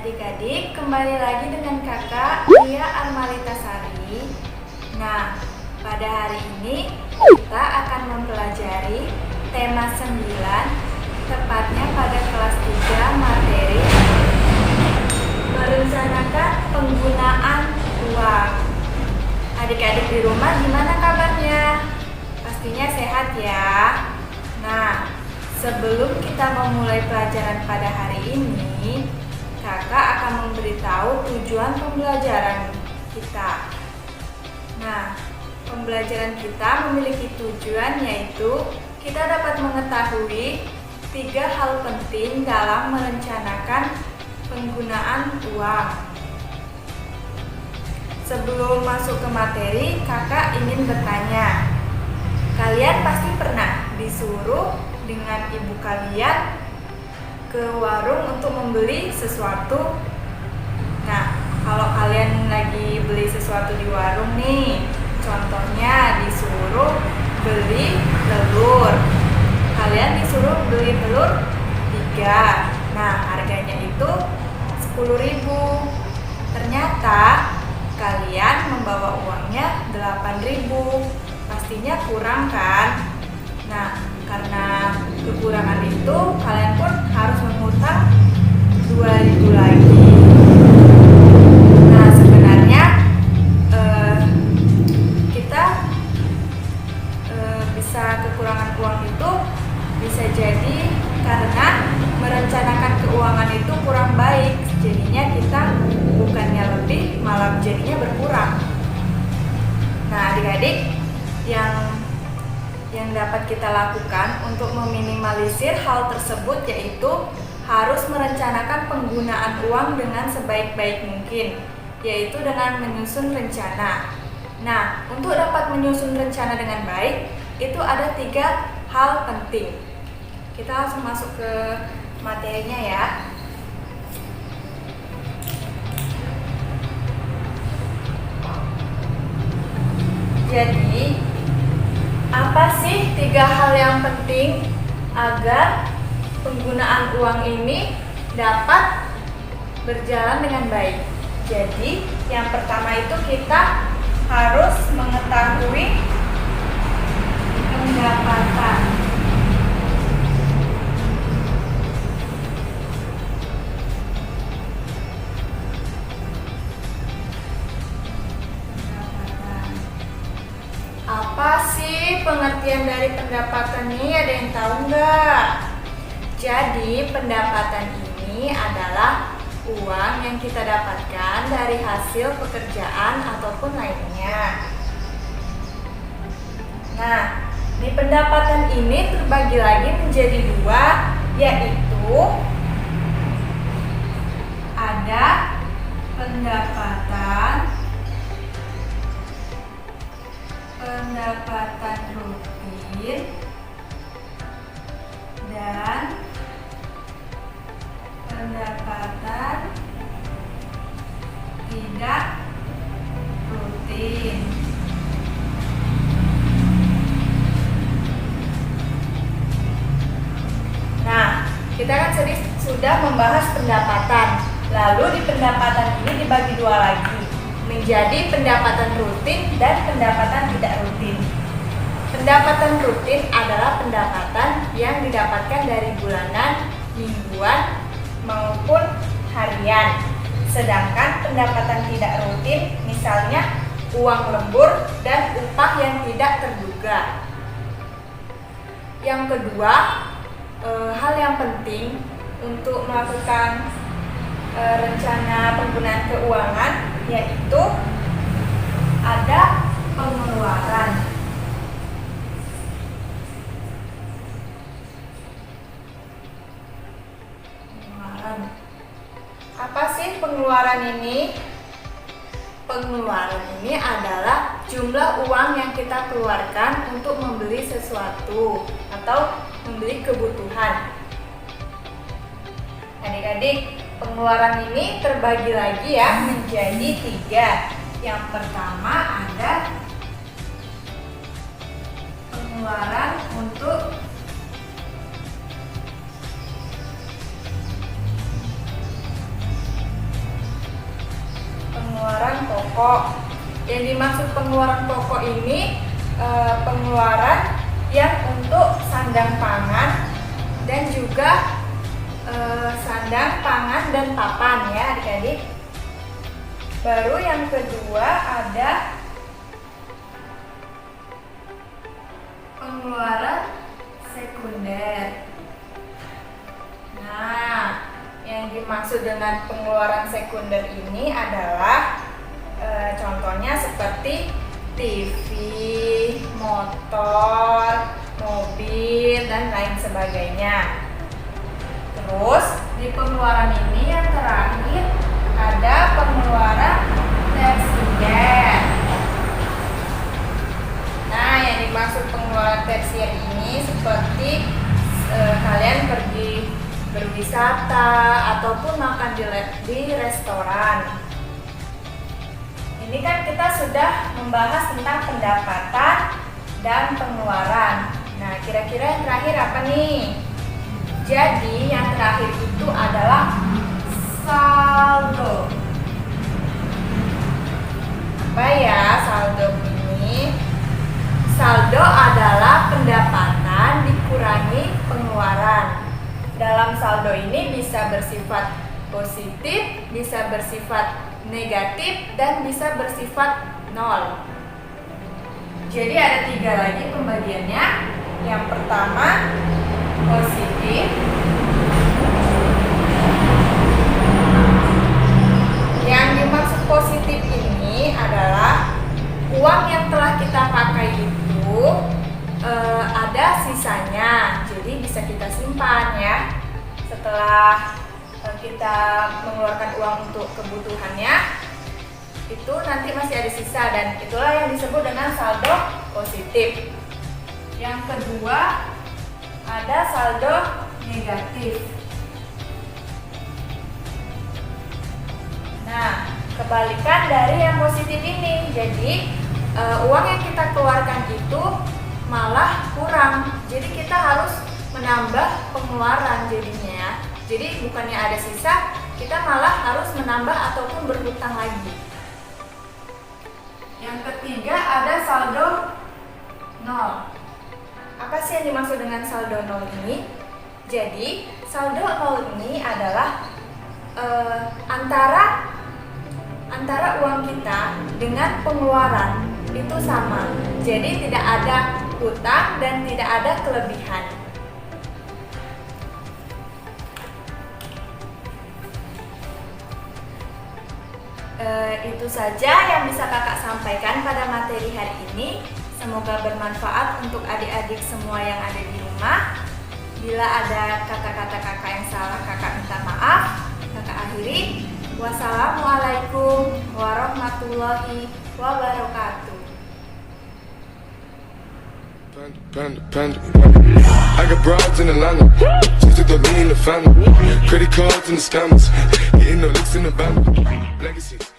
Adik-adik, kembali lagi dengan kakak Lia Armalita Sari. Nah, pada hari ini kita akan mempelajari tema 9, tepatnya pada kelas 3 materi merencanakan penggunaan uang. Adik-adik di rumah gimana kabarnya? Pastinya sehat ya. Nah, sebelum kita memulai pelajaran pada hari ini, kakak akan memberitahu tujuan pembelajaran kita. Nah, pembelajaran kita memiliki tujuan, yaitu kita dapat mengetahui 3 hal penting dalam merencanakan penggunaan uang. Sebelum masuk ke materi, kakak ingin bertanya, kalian pasti pernah disuruh dengan ibu kalian ke warung untuk membeli sesuatu. Nah, kalau kalian lagi beli sesuatu di warung nih, contohnya disuruh beli telur. Kalian disuruh beli telur 3. Nah, harganya itu 10.000. Ternyata kalian membawa uangnya 8.000. Pastinya kurang kan? Nah, karena kekurangan itu kalian pun harus mengutang 2.000 lagi. Nah, sebenarnya kita bisa kekurangan uang itu bisa jadi karena merencanakan keuangan itu kurang baik. Jadinya kita bukannya lebih, malah jadinya berkurang. Nah, adik-adik, yang dapat kita lakukan untuk meminimalisir hal tersebut yaitu harus merencanakan penggunaan uang dengan sebaik-baik mungkin, yaitu dengan menyusun rencana. Nah, untuk dapat menyusun rencana dengan baik, itu ada 3 hal penting. Kita langsung masuk ke materinya ya. Jadi, apa sih 3 hal yang penting agar penggunaan uang ini dapat berjalan dengan baik? Jadi, yang pertama itu kita harus mengetahui pendapatan. Apa sih pengertian dari pendapatan ini? Ada yang tahu nggak? Jadi pendapatan ini adalah uang yang kita dapatkan dari hasil pekerjaan ataupun lainnya. Nah, di pendapatan ini terbagi lagi menjadi 2, yaitu ada pendapatan rutin dan pendapatan tidak rutin. Nah, kita kan sudah membahas pendapatan. Lalu di pendapatan ini dibagi 2 lagi, menjadi pendapatan rutin dan pendapatan tidak rutin. Pendapatan rutin adalah pendapatan yang didapatkan dari bulanan, mingguan, maupun harian. Sedangkan pendapatan tidak rutin, misalnya uang lembur dan upah yang tidak terduga. Yang kedua, hal yang penting untuk melakukan rencana penggunaan keuangan yaitu ada pengeluaran. Apa sih pengeluaran ini? Pengeluaran ini adalah jumlah uang yang kita keluarkan untuk membeli sesuatu atau membeli kebutuhan. Adik-adik, pengeluaran ini terbagi lagi ya menjadi 3. Yang pertama ada pengeluaran untuk pokok. Yang dimaksud pengeluaran pokok ini pengeluaran yang untuk sandang pangan dan juga sandang pangan dan papan ya adik-adik. Baru yang kedua ada pengeluaran sekunder. Nah, yang dimaksud dengan pengeluaran sekunder ini adalah contohnya seperti TV, motor, mobil, dan lain sebagainya. Terus di pengeluaran ini yang terakhir ada pengeluaran tersier. Nah, yang dimaksud pengeluaran tersier ini seperti kalian pergi berwisata ataupun makan di restoran. Ini kan kita sudah membahas tentang pendapatan dan pengeluaran. Nah, kira-kira yang terakhir apa nih? Jadi yang terakhir itu adalah saldo. Apa ya saldo ini? Saldo adalah pendapatan dikurangi pengeluaran. Dalam saldo ini bisa bersifat positif, bisa bersifat negatif, dan bisa bersifat nol. Jadi ada 3 lagi pembagiannya. Yang pertama positif, yang dimaksud positif ini adalah uang yang telah kita pakai itu ada sisanya, jadi bisa kita simpan ya. Setelah kita mengeluarkan uang untuk kebutuhannya, itu nanti masih ada sisa, dan itulah yang disebut dengan saldo positif. Yang kedua ada saldo negatif. Nah, kebalikan dari yang positif ini. Jadi uang yang kita keluarkan itu malah kurang. Jadi kita harus menambah pengeluaran jadinya ya. Jadi bukannya ada sisa, kita malah harus menambah ataupun berhutang lagi. Yang ketiga ada saldo nol. Apa sih yang dimaksud dengan saldo nol ini? Jadi saldo nol ini adalah antara uang kita dengan pengeluaran itu sama. Jadi tidak ada hutang dan tidak ada kelebihan. Itu saja yang bisa kakak sampaikan pada materi hari ini. Semoga bermanfaat untuk adik-adik semua yang ada di rumah. Bila ada kata-kata kakak yang salah, kakak minta maaf. Kakak akhiri. Wassalamualaikum warahmatullahi wabarakatuh. Panda. I got broads in Atlanta, just to throw me in the family. Credit cards and the scammers, getting no licks in the band. Legacies.